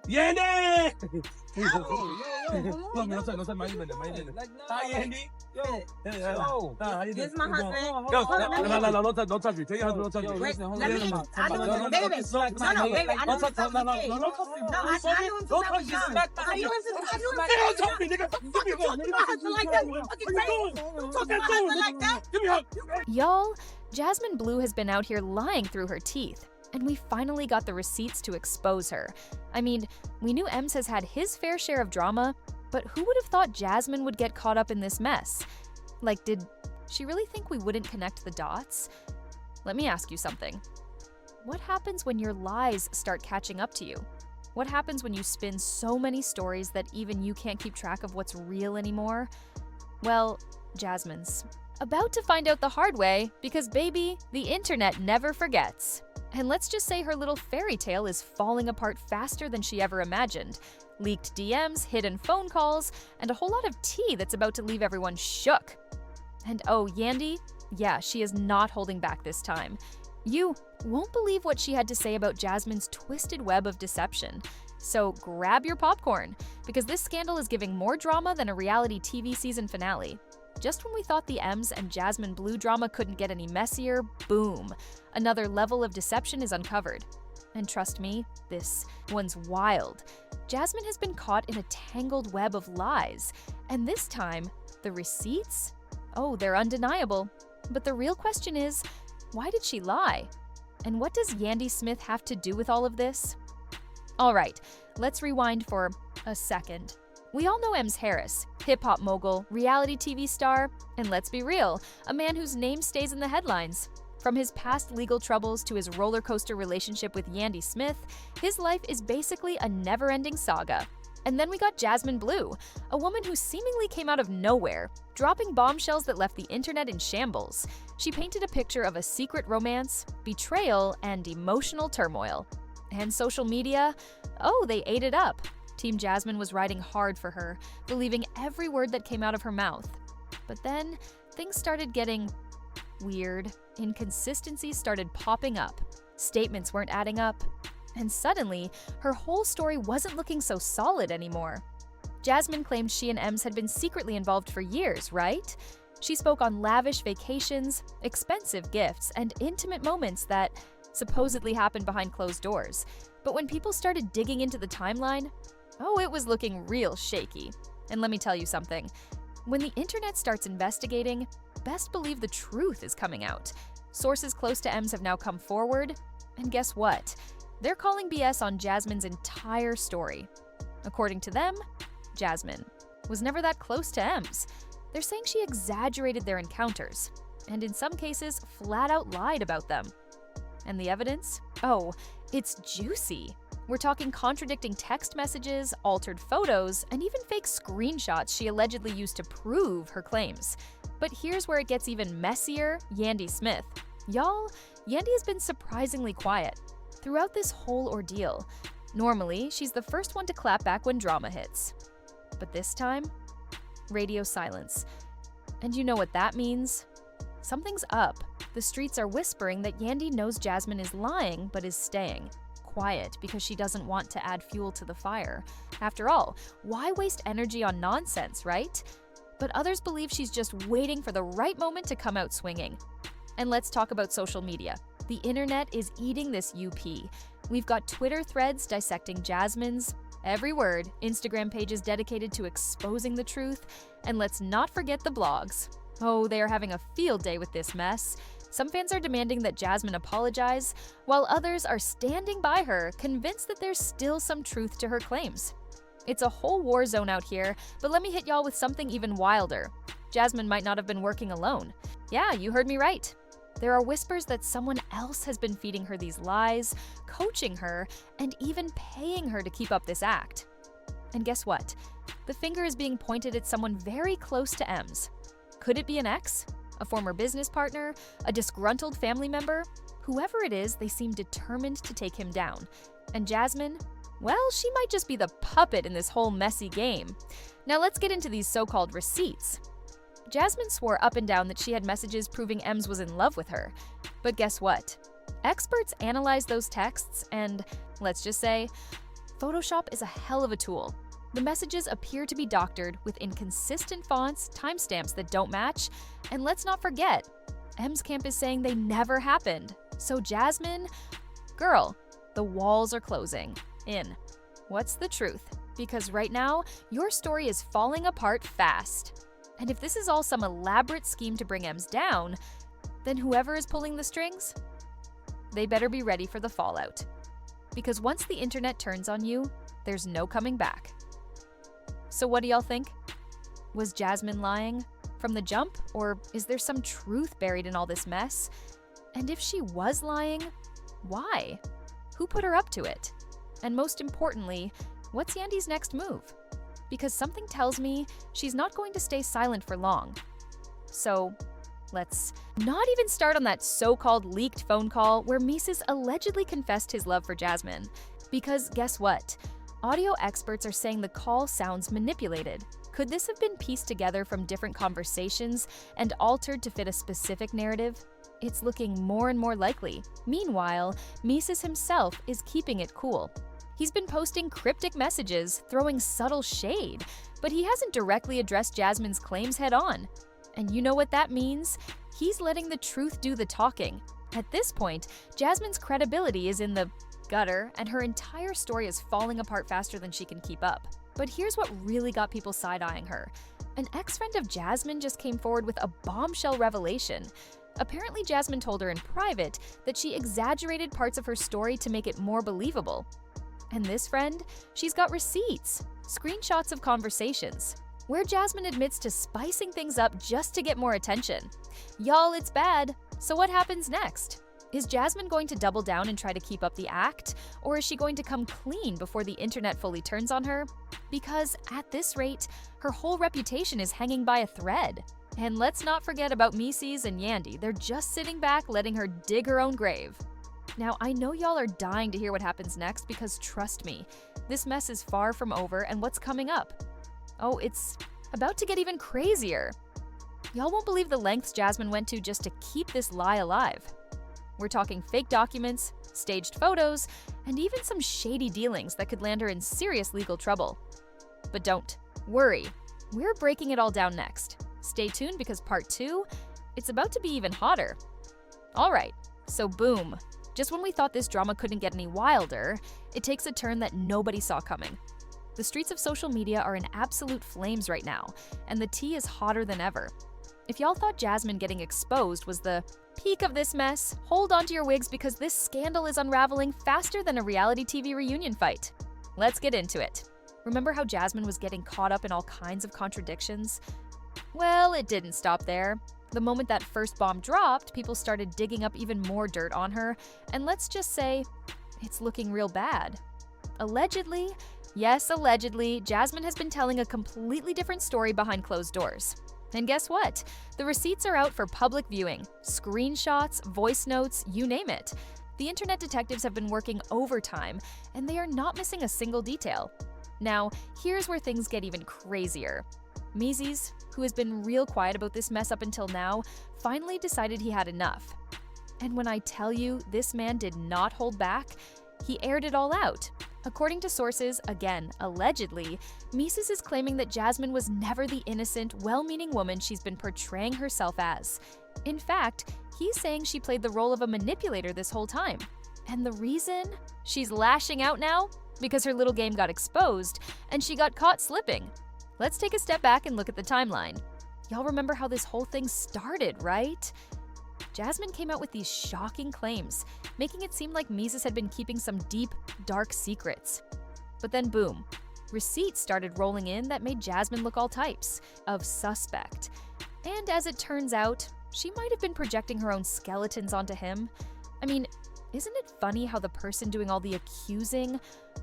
Yandy! No sir, mind a minute. Hi, Yandy. Yo, how you doing? This is my husband. Yo, no, don't touch me. Tell your husband, don't touch me. Wait, let me. I know, baby. No, baby. I know. Don't touch me. No, I knew him since I was young. I knew him since Don't touch me, nigga. Give me a hug. my husband like that. Fucking crazy. Don't talk to my husband like that. Give me a hug. Y'all, Jasmine Bleu has been out here lying through her teeth. And we finally got the receipts to expose her. I mean, we knew Ems has had his fair share of drama, but who would have thought Jasmine would get caught up in this mess? Like, did she really think we wouldn't connect the dots? Let me ask you something. What happens when your lies start catching up to you? What happens when you spin so many stories that even you can't keep track of what's real anymore? Well, Jasmine's about to find out the hard way because, baby, the internet never forgets. And let's just say her little fairy tale is falling apart faster than she ever imagined. Leaked DMs, hidden phone calls, and a whole lot of tea that's about to leave everyone shook. And oh, Yandy? Yeah, she is not holding back this time. You won't believe what she had to say about Jasmine's twisted web of deception. So grab your popcorn, because this scandal is giving more drama than a reality TV season finale. Just when we thought the Ems and Jasmine Bleu drama couldn't get any messier, boom, another level of deception is uncovered. And trust me, this one's wild. Jasmine has been caught in a tangled web of lies, and this time, the receipts? Oh, they're undeniable. But the real question is, why did she lie? And what does Yandy Smith have to do with all of this? All right, let's rewind for a second. We all know Ems Harris, hip-hop mogul, reality TV star, and let's be real, a man whose name stays in the headlines. From his past legal troubles to his roller coaster relationship with Yandy Smith, his life is basically a never-ending saga. And then we got Jasmine Bleu, a woman who seemingly came out of nowhere, dropping bombshells that left the internet in shambles. She painted a picture of a secret romance, betrayal, and emotional turmoil. And social media? Oh, they ate it up. Team Jasmine was riding hard for her, believing every word that came out of her mouth. But then, things started getting weird. Inconsistencies started popping up. Statements weren't adding up. And suddenly, her whole story wasn't looking so solid anymore. Jasmine claimed she and Ems had been secretly involved for years, right? She spoke on lavish vacations, expensive gifts, and intimate moments that supposedly happened behind closed doors. But when people started digging into the timeline, oh, it was looking real shaky. And let me tell you something. When the internet starts investigating, best believe the truth is coming out. Sources close to Ems have now come forward, and guess what? They're calling BS on Jasmine's entire story. According to them, Jasmine was never that close to Ems. They're saying she exaggerated their encounters, and in some cases, flat out lied about them. And the evidence? Oh, it's juicy. We're talking contradicting text messages, altered photos, and even fake screenshots she allegedly used to prove her claims. But here's where it gets even messier, Yandy Smith. Y'all, Yandy has been surprisingly quiet throughout this whole ordeal. Normally, she's the first one to clap back when drama hits. But this time, radio silence. And you know what that means? Something's up. The streets are whispering that Yandy knows Jasmine is lying but is staying quiet because she doesn't want to add fuel to the fire. After all, why waste energy on nonsense, right? But others believe she's just waiting for the right moment to come out swinging. And let's talk about social media. The internet is eating this UP. We've got Twitter threads dissecting Jasmine's every word, Instagram pages dedicated to exposing the truth, and let's not forget the blogs. Oh, they are having a field day with this mess. Some fans are demanding that Jasmine apologize, while others are standing by her, convinced that there's still some truth to her claims. It's a whole war zone out here, but let me hit y'all with something even wilder. Jasmine might not have been working alone. Yeah, you heard me right. There are whispers that someone else has been feeding her these lies, coaching her, and even paying her to keep up this act. And guess what? The finger is being pointed at someone very close to Ems. Could it be an ex? A former business partner? A disgruntled family member? Whoever it is, they seem determined to take him down. And Jasmine? Well, she might just be the puppet in this whole messy game. Now let's get into these so-called receipts. Jasmine swore up and down that she had messages proving Ems was in love with her. But guess what? Experts analyzed those texts and, let's just say, Photoshop is a hell of a tool. The messages appear to be doctored with inconsistent fonts, timestamps that don't match, and let's not forget, M's camp is saying they never happened. So Jasmine, girl, the walls are closing in. What's the truth? Because right now, your story is falling apart fast. And if this is all some elaborate scheme to bring M's down, then whoever is pulling the strings, they better be ready for the fallout. Because once the internet turns on you, there's no coming back. So what do y'all think? Was Jasmine lying from the jump, or is there some truth buried in all this mess? And if she was lying, why? Who put her up to it? And most importantly, what's Yandy's next move? Because something tells me she's not going to stay silent for long. So let's not even start on that so-called leaked phone call where Mendeecees allegedly confessed his love for Jasmine. Because guess what? Audio experts are saying the call sounds manipulated. Could this have been pieced together from different conversations and altered to fit a specific narrative? It's looking more and more likely. Meanwhile, Mendeecees himself is keeping it cool. He's been posting cryptic messages, throwing subtle shade, but he hasn't directly addressed Jasmine's claims head on. And you know what that means? He's letting the truth do the talking. At this point, Jasmine's credibility is in the gutter, and her entire story is falling apart faster than she can keep up. But here's what really got people side-eyeing her. An ex-friend of Jasmine just came forward with a bombshell revelation. Apparently, Jasmine told her in private that she exaggerated parts of her story to make it more believable. And this friend, she's got receipts, screenshots of conversations, where Jasmine admits to spicing things up just to get more attention. Y'all, it's bad. So what happens next? Is Jasmine going to double down and try to keep up the act? Or is she going to come clean before the internet fully turns on her? Because at this rate, her whole reputation is hanging by a thread. And let's not forget about Mendeecees and Yandy. They're just sitting back letting her dig her own grave. Now, I know y'all are dying to hear what happens next because trust me, this mess is far from over and what's coming up? Oh, it's about to get even crazier. Y'all won't believe the lengths Jasmine went to just to keep this lie alive. We're talking fake documents, staged photos, and even some shady dealings that could land her in serious legal trouble. But don't worry, we're breaking it all down next. Stay tuned because part 2, it's about to be even hotter. All right, so boom. Just when we thought this drama couldn't get any wilder, it takes a turn that nobody saw coming. The streets of social media are in absolute flames right now, and the tea is hotter than ever. If y'all thought Jasmine getting exposed was the peak of this mess, hold on to your wigs because this scandal is unraveling faster than a reality TV reunion fight. Let's get into it. Remember how Jasmine was getting caught up in all kinds of contradictions? Well, it didn't stop there. The moment that first bomb dropped, people started digging up even more dirt on her, and let's just say, it's looking real bad. Allegedly, yes, allegedly, Jasmine has been telling a completely different story behind closed doors. And guess what? The receipts are out for public viewing. Screenshots, voice notes, you name it. The internet detectives have been working overtime, and they are not missing a single detail. Now, here's where things get even crazier. Mendeecees, who has been real quiet about this mess up until now, finally decided he had enough. And when I tell you this man did not hold back, he aired it all out. According to sources, again, allegedly, Mendeecees is claiming that Jasmine was never the innocent, well-meaning woman she's been portraying herself as. In fact, he's saying she played the role of a manipulator this whole time. And the reason? She's lashing out now? Because her little game got exposed, and she got caught slipping. Let's take a step back and look at the timeline. Y'all remember how this whole thing started, right? Jasmine came out with these shocking claims, making it seem like Mendeecees had been keeping some deep, dark secrets. But then boom, receipts started rolling in that made Jasmine look all types of suspect. And as it turns out, she might have been projecting her own skeletons onto him. I mean, isn't it funny how the person doing all the accusing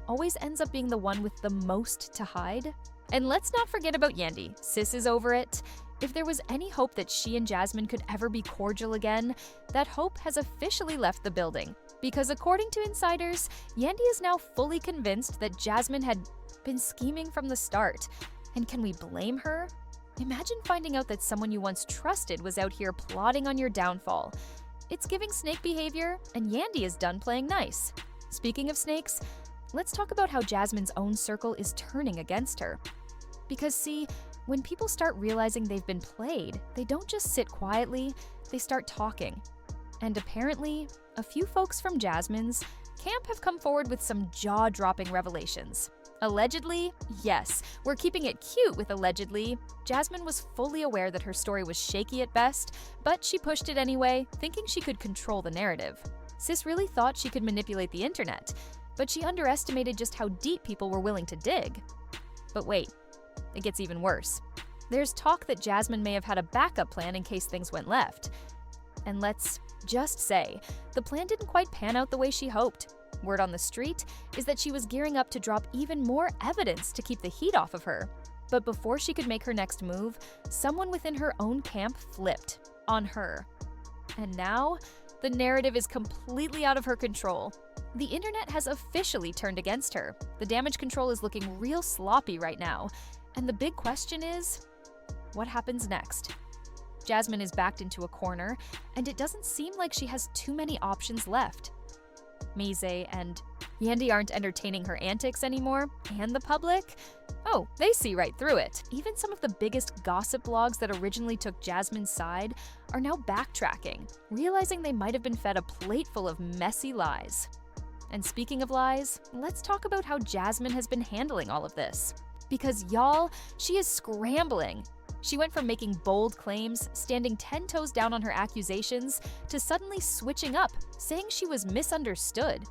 always ends up being the one with the most to hide? And let's not forget about Yandy. Sis is over it. If there was any hope that she and Jasmine could ever be cordial again, that hope has officially left the building. Because according to insiders, Yandy is now fully convinced that Jasmine had been scheming from the start. And can we blame her? Imagine finding out that someone you once trusted was out here plotting on your downfall. It's giving snake behavior, and Yandy is done playing nice. Speaking of snakes, let's talk about how Jasmine's own circle is turning against her. Because see, when people start realizing they've been played, they don't just sit quietly, they start talking. And apparently, a few folks from Jasmine's camp have come forward with some jaw-dropping revelations. Allegedly, yes, we're keeping it cute with allegedly. Jasmine was fully aware that her story was shaky at best, but she pushed it anyway, thinking she could control the narrative. Sis really thought she could manipulate the internet, but she underestimated just how deep people were willing to dig. But wait, it gets even worse. There's talk that Jasmine may have had a backup plan in case things went left. And let's just say, the plan didn't quite pan out the way she hoped. Word on the street is that she was gearing up to drop even more evidence to keep the heat off of her. But before she could make her next move, someone within her own camp flipped on her. And now, the narrative is completely out of her control. The internet has officially turned against her. The damage control is looking real sloppy right now. And the big question is, what happens next? Jasmine is backed into a corner, and it doesn't seem like she has too many options left. Mendeecees and Yandy aren't entertaining her antics anymore, and the public? Oh, they see right through it. Even some of the biggest gossip blogs that originally took Jasmine's side are now backtracking, realizing they might have been fed a plate full of messy lies. And speaking of lies, let's talk about how Jasmine has been handling all of this. Because y'all, she is scrambling. She went from making bold claims, standing 10 toes down on her accusations, to suddenly switching up, saying she was misunderstood.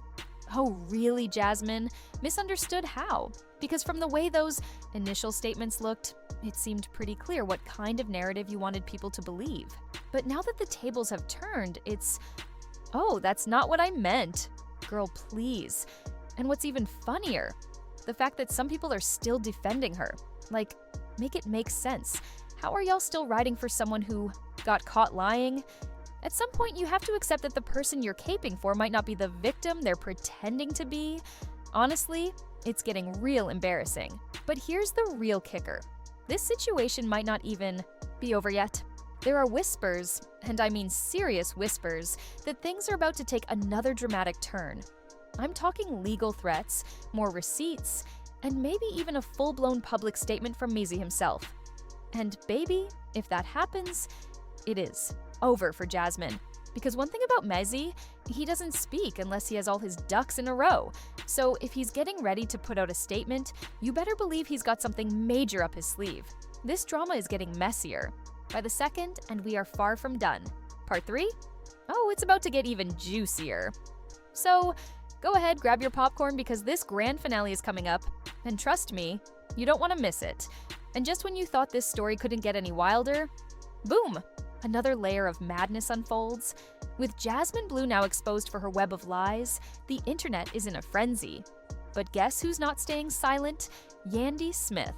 Oh really, Jasmine? Misunderstood how? Because from the way those initial statements looked, it seemed pretty clear what kind of narrative you wanted people to believe. But now that the tables have turned, it's, oh, that's not what I meant. Girl, please. And what's even funnier, the fact that some people are still defending her. Like, make it make sense. How are y'all still riding for someone who got caught lying? At some point, you have to accept that the person you're caping for might not be the victim they're pretending to be. Honestly, it's getting real embarrassing. But here's the real kicker. This situation might not even be over yet. There are whispers, and I mean serious whispers, that things are about to take another dramatic turn. I'm talking legal threats, more receipts, and maybe even a full-blown public statement from Mendeecees himself. And baby, if that happens, it is over for Jasmine. Because one thing about Mendeecees, he doesn't speak unless he has all his ducks in a row. So if he's getting ready to put out a statement, you better believe he's got something major up his sleeve. This drama is getting messier by the second, and we are far from done. Part 3? Oh, it's about to get even juicier. So go ahead, grab your popcorn because this grand finale is coming up. And trust me, you don't want to miss it. And just when you thought this story couldn't get any wilder, boom! Another layer of madness unfolds. With Jasmine Bleu now exposed for her web of lies, the internet is in a frenzy. But guess who's not staying silent? Yandy Smith.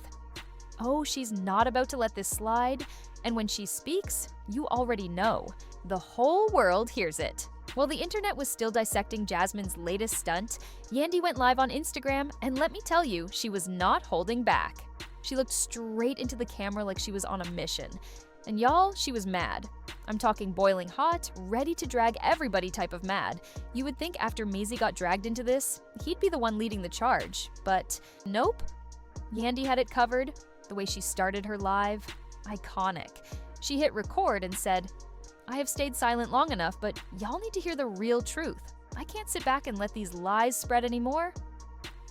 Oh, she's not about to let this slide, and when she speaks, you already know. The whole world hears it. While the internet was still dissecting Jasmine's latest stunt, Yandy went live on Instagram, and let me tell you, she was not holding back. She looked straight into the camera like she was on a mission. And y'all, she was mad. I'm talking boiling hot, ready to drag everybody type of mad. You would think after Mendeecees got dragged into this, he'd be the one leading the charge. But nope. Yandy had it covered. The way she started her live, iconic. She hit record and said, "I have stayed silent long enough, but y'all need to hear the real truth. I can't sit back and let these lies spread anymore."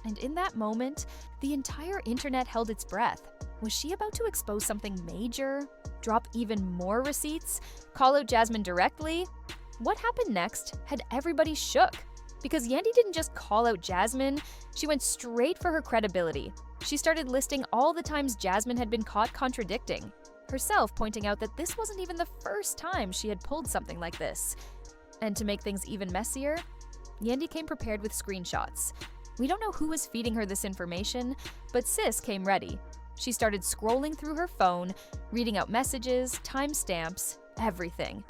And in that moment, the entire internet held its breath. Was she about to expose something major? Drop even more receipts? Call out Jasmine directly? What happened next had everybody shook. Because Yandy didn't just call out Jasmine, she went straight for her credibility. She started listing all the times Jasmine had been caught contradicting, herself pointing out that this wasn't even the first time she had pulled something like this. And to make things even messier, Yandy came prepared with screenshots. We don't know who was feeding her this information, but sis came ready. She started scrolling through her phone, reading out messages, timestamps, everything.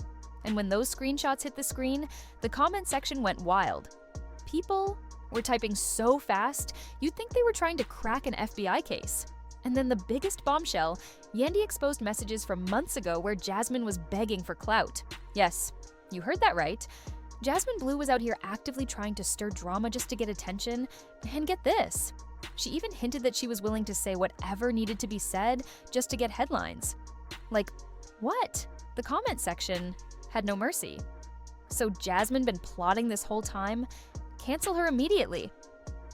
And when those screenshots hit the screen, the comment section went wild. People were typing so fast, you'd think they were trying to crack an FBI case. And then the biggest bombshell, Yandy exposed messages from months ago where Jasmine was begging for clout. Yes, you heard that right. Jasmine Bleu was out here actively trying to stir drama just to get attention, and get this. She even hinted that she was willing to say whatever needed to be said just to get headlines. Like, what? The comment section had no mercy. So Jasmine been plotting this whole time? Cancel her immediately.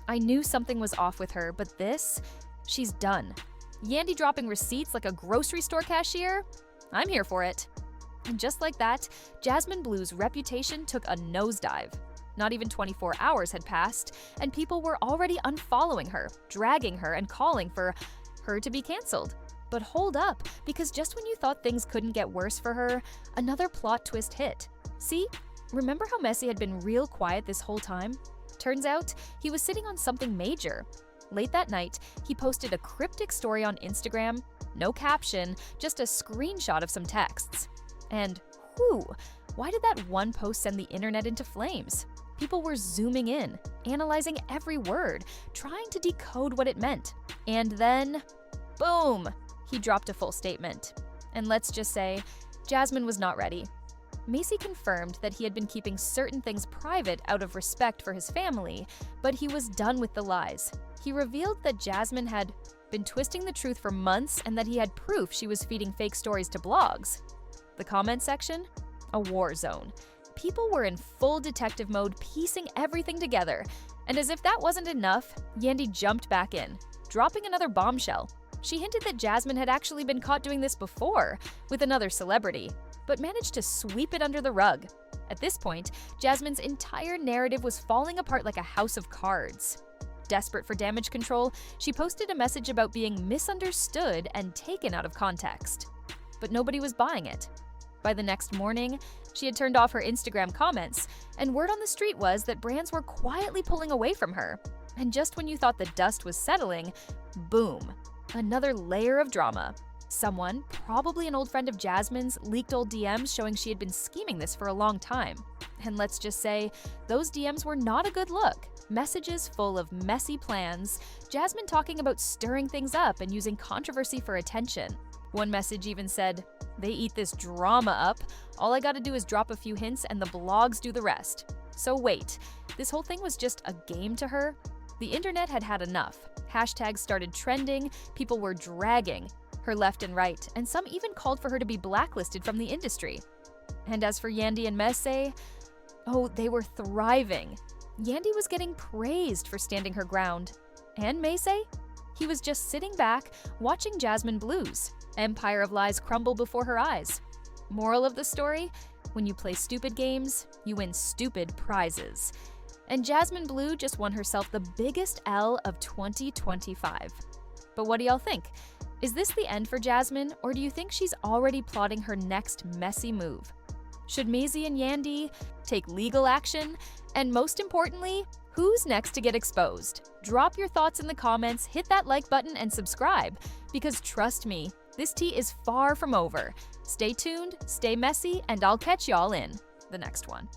I knew something was off with her, but this, she's done. Yandy dropping receipts like a grocery store cashier? I'm here for it. And just like that, Jasmine Bleu's reputation took a nosedive. Not even 24 hours had passed, and people were already unfollowing her, dragging her, and calling for her to be canceled. But hold up, because just when you thought things couldn't get worse for her, another plot twist hit. See? Remember how Mendeecees had been real quiet this whole time? Turns out, he was sitting on something major. Late that night, he posted a cryptic story on Instagram, no caption, just a screenshot of some texts. And whew, why did that one post send the internet into flames? People were zooming in, analyzing every word, trying to decode what it meant. And then, boom, he dropped a full statement. And let's just say, Jasmine was not ready. Mendeecees confirmed that he had been keeping certain things private out of respect for his family, but he was done with the lies. He revealed that Jasmine had been twisting the truth for months and that he had proof she was feeding fake stories to blogs. The comment section? A war zone. People were in full detective mode, piecing everything together. And as if that wasn't enough, Yandy jumped back in, dropping another bombshell. She hinted that Jasmine had actually been caught doing this before, with another celebrity, but managed to sweep it under the rug. At this point, Jasmine's entire narrative was falling apart like a house of cards. Desperate for damage control, she posted a message about being misunderstood and taken out of context. But nobody was buying it. By the next morning, she had turned off her Instagram comments, and word on the street was that brands were quietly pulling away from her. And just when you thought the dust was settling, boom, another layer of drama. Someone, probably an old friend of Jasmine's, leaked old DMs showing she had been scheming this for a long time. And let's just say, those DMs were not a good look. Messages full of messy plans, Jasmine talking about stirring things up and using controversy for attention. One message even said, "They eat this drama up. All I gotta do is drop a few hints and the blogs do the rest." So wait, this whole thing was just a game to her? The internet had had enough. Hashtags started trending, people were dragging her left and right, and some even called for her to be blacklisted from the industry. And as for Yandy and Mendeecees, oh, they were thriving. Yandy was getting praised for standing her ground. And Mendeecees? He was just sitting back, watching Jasmine Bleu's empire of lies crumble before her eyes. Moral of the story? When you play stupid games, you win stupid prizes. And Jasmine Bleu just won herself the biggest L of 2025. But what do y'all think? Is this the end for Jasmine, or do you think she's already plotting her next messy move? Should Mendeecees and Yandy take legal action? And most importantly, who's next to get exposed? Drop your thoughts in the comments, hit that like button, and subscribe. Because trust me, this tea is far from over. Stay tuned, stay messy, and I'll catch y'all in the next one.